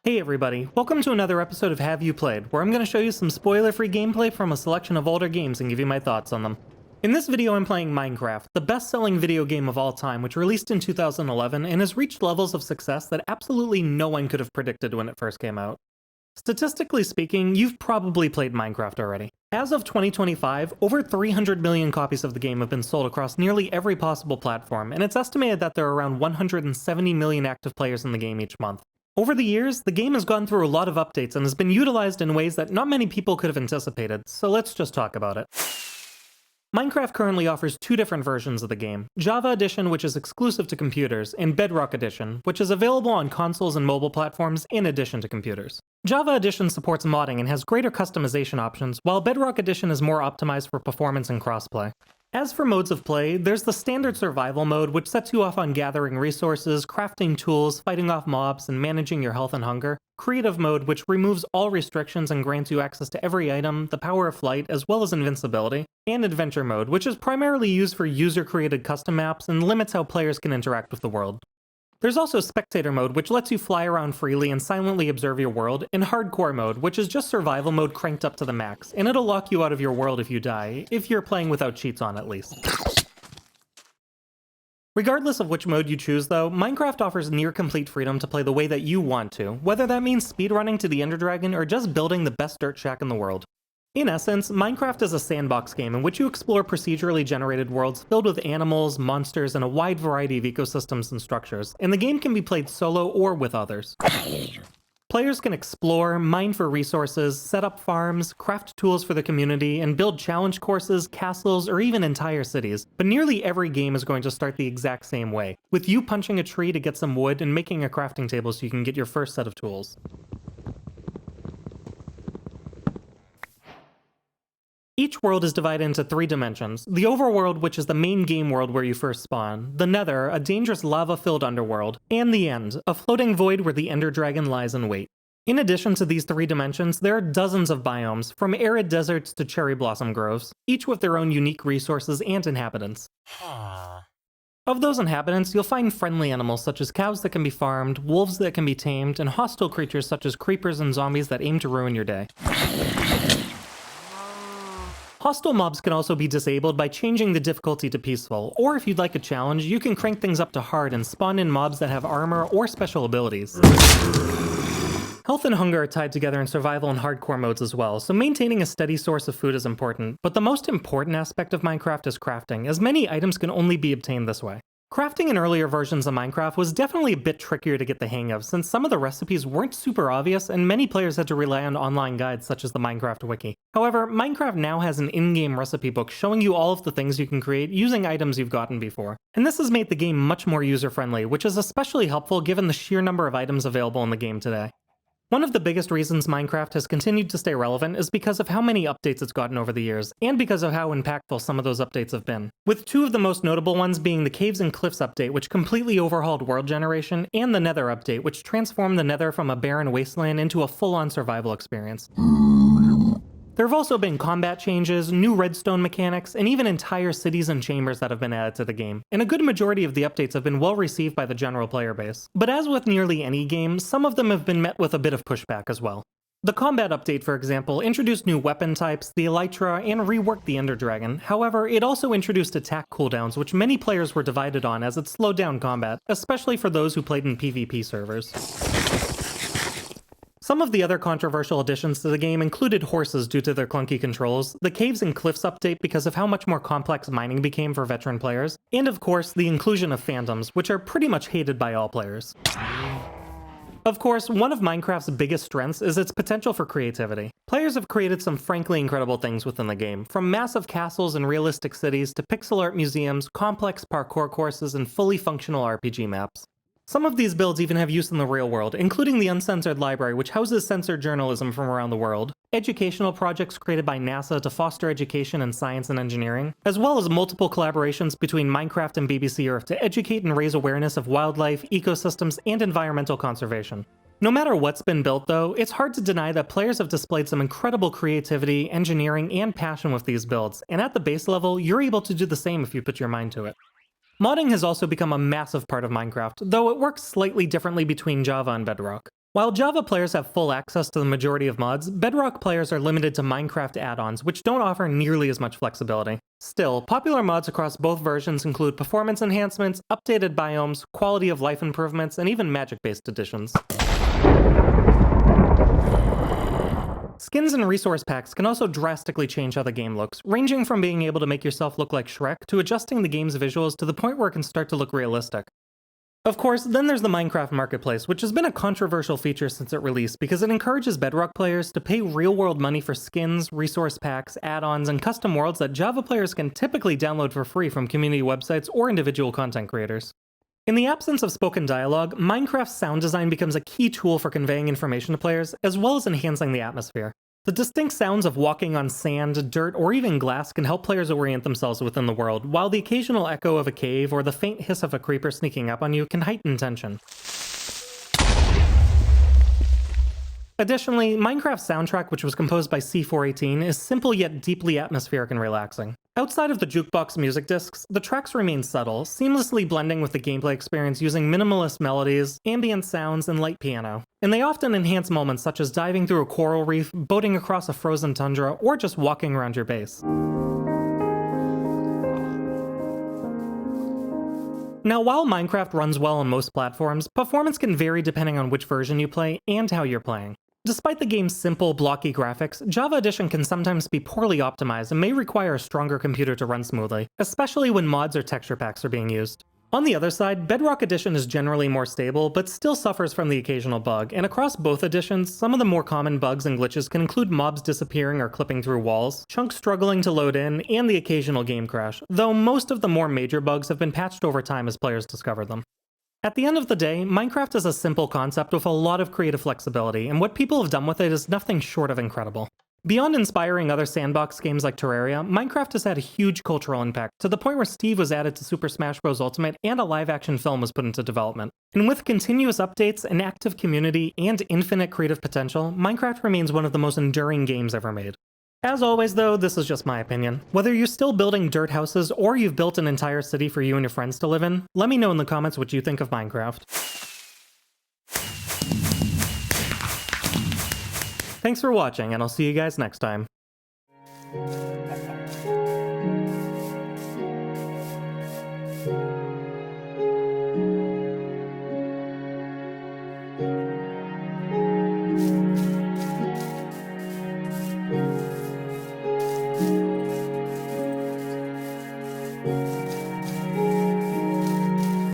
Hey everybody, welcome to another episode of Have You Played, where I'm going to show you some spoiler-free gameplay from a selection of older games and give you my thoughts on them. In this video I'm playing Minecraft, the best-selling video game of all time, which released in 2011 and has reached levels of success that absolutely no one could have predicted when it first came out. Statistically speaking, you've probably played Minecraft already. As of 2025, over 300 million copies of the game have been sold across nearly every possible platform, and it's estimated that there are around 170 million active players in the game each month. Over the years, the game has gone through a lot of updates and has been utilized in ways that not many people could have anticipated, so let's just talk about it. Minecraft currently offers two different versions of the game, Java Edition, which is exclusive to computers, and Bedrock Edition, which is available on consoles and mobile platforms in addition to computers. Java Edition supports modding and has greater customization options, while Bedrock Edition is more optimized for performance and crossplay. As for modes of play, there's the standard survival mode, which sets you off on gathering resources, crafting tools, fighting off mobs, and managing your health and hunger. Creative mode, which removes all restrictions and grants you access to every item, the power of flight, as well as invincibility. And adventure mode, which is primarily used for user-created custom maps and limits how players can interact with the world. There's also spectator mode, which lets you fly around freely and silently observe your world, and hardcore mode, which is just survival mode cranked up to the max, and it'll lock you out of your world if you die, if you're playing without cheats on at least. Regardless of which mode you choose though, Minecraft offers near-complete freedom to play the way that you want to, whether that means speedrunning to the Ender Dragon or just building the best dirt shack in the world. In essence, Minecraft is a sandbox game in which you explore procedurally generated worlds filled with animals, monsters, and a wide variety of ecosystems and structures, and the game can be played solo or with others. Players can explore, mine for resources, set up farms, craft tools for the community, and build challenge courses, castles, or even entire cities. But nearly every game is going to start the exact same way, with you punching a tree to get some wood and making a crafting table so you can get your first set of tools. Each world is divided into three dimensions: the overworld, which is the main game world where you first spawn, the nether, a dangerous lava-filled underworld, and the end, a floating void where the Ender Dragon lies in wait. In addition to these three dimensions, there are dozens of biomes, from arid deserts to cherry blossom groves, each with their own unique resources and inhabitants. Of those inhabitants, you'll find friendly animals such as cows that can be farmed, wolves that can be tamed, and hostile creatures such as creepers and zombies that aim to ruin your day. Hostile mobs can also be disabled by changing the difficulty to peaceful, or if you'd like a challenge, you can crank things up to hard and spawn in mobs that have armor or special abilities. Health and hunger are tied together in survival and hardcore modes as well, so maintaining a steady source of food is important, but the most important aspect of Minecraft is crafting, as many items can only be obtained this way. Crafting in earlier versions of Minecraft was definitely a bit trickier to get the hang of, since some of the recipes weren't super obvious and many players had to rely on online guides such as the Minecraft Wiki. However, Minecraft now has an in-game recipe book showing you all of the things you can create using items you've gotten before. And this has made the game much more user-friendly, which is especially helpful given the sheer number of items available in the game today. One of the biggest reasons Minecraft has continued to stay relevant is because of how many updates it's gotten over the years, and because of how impactful some of those updates have been. With two of the most notable ones being the Caves and Cliffs update, which completely overhauled world generation, and the Nether update, which transformed the Nether from a barren wasteland into a full-on survival experience. There have also been combat changes, new redstone mechanics, and even entire cities and chambers that have been added to the game, and a good majority of the updates have been well received by the general player base. But as with nearly any game, some of them have been met with a bit of pushback as well. The combat update, for example, introduced new weapon types, the elytra, and reworked the Ender Dragon. However, it also introduced attack cooldowns, which many players were divided on as it slowed down combat, especially for those who played in PvP servers. Some of the other controversial additions to the game included horses due to their clunky controls, the Caves and Cliffs update because of how much more complex mining became for veteran players, and of course, the inclusion of phantoms, which are pretty much hated by all players. Of course, one of Minecraft's biggest strengths is its potential for creativity. Players have created some frankly incredible things within the game, from massive castles and realistic cities to pixel art museums, complex parkour courses, and fully functional RPG maps. Some of these builds even have use in the real world, including the Uncensored Library, which houses censored journalism from around the world, educational projects created by NASA to foster education in science and engineering, as well as multiple collaborations between Minecraft and BBC Earth to educate and raise awareness of wildlife, ecosystems, and environmental conservation. No matter what's been built though, it's hard to deny that players have displayed some incredible creativity, engineering, and passion with these builds, and at the base level, you're able to do the same if you put your mind to it. Modding has also become a massive part of Minecraft, though it works slightly differently between Java and Bedrock. While Java players have full access to the majority of mods, Bedrock players are limited to Minecraft add-ons, which don't offer nearly as much flexibility. Still, popular mods across both versions include performance enhancements, updated biomes, quality of life improvements, and even magic-based additions. Skins and resource packs can also drastically change how the game looks, ranging from being able to make yourself look like Shrek to adjusting the game's visuals to the point where it can start to look realistic. Of course, then there's the Minecraft Marketplace, which has been a controversial feature since it released because it encourages Bedrock players to pay real-world money for skins, resource packs, add-ons, and custom worlds that Java players can typically download for free from community websites or individual content creators. In the absence of spoken dialogue, Minecraft's sound design becomes a key tool for conveying information to players, as well as enhancing the atmosphere. The distinct sounds of walking on sand, dirt, or even glass can help players orient themselves within the world, while the occasional echo of a cave or the faint hiss of a creeper sneaking up on you can heighten tension. Additionally, Minecraft's soundtrack, which was composed by C418, is simple yet deeply atmospheric and relaxing. Outside of the jukebox music discs, the tracks remain subtle, seamlessly blending with the gameplay experience using minimalist melodies, ambient sounds, and light piano. And they often enhance moments such as diving through a coral reef, boating across a frozen tundra, or just walking around your base. Now, while Minecraft runs well on most platforms, performance can vary depending on which version you play and how you're playing. Despite the game's simple, blocky graphics, Java Edition can sometimes be poorly optimized and may require a stronger computer to run smoothly, especially when mods or texture packs are being used. On the other side, Bedrock Edition is generally more stable, but still suffers from the occasional bug, and across both editions, some of the more common bugs and glitches can include mobs disappearing or clipping through walls, chunks struggling to load in, and the occasional game crash, though most of the more major bugs have been patched over time as players discover them. At the end of the day, Minecraft is a simple concept with a lot of creative flexibility, and what people have done with it is nothing short of incredible. Beyond inspiring other sandbox games like Terraria, Minecraft has had a huge cultural impact, to the point where Steve was added to Super Smash Bros. Ultimate and a live-action film was put into development. And with continuous updates, an active community, and infinite creative potential, Minecraft remains one of the most enduring games ever made. As always though, this is just my opinion. Whether you're still building dirt houses or you've built an entire city for you and your friends to live in, let me know in the comments what you think of Minecraft. Thanks for watching, and I'll see you guys next time.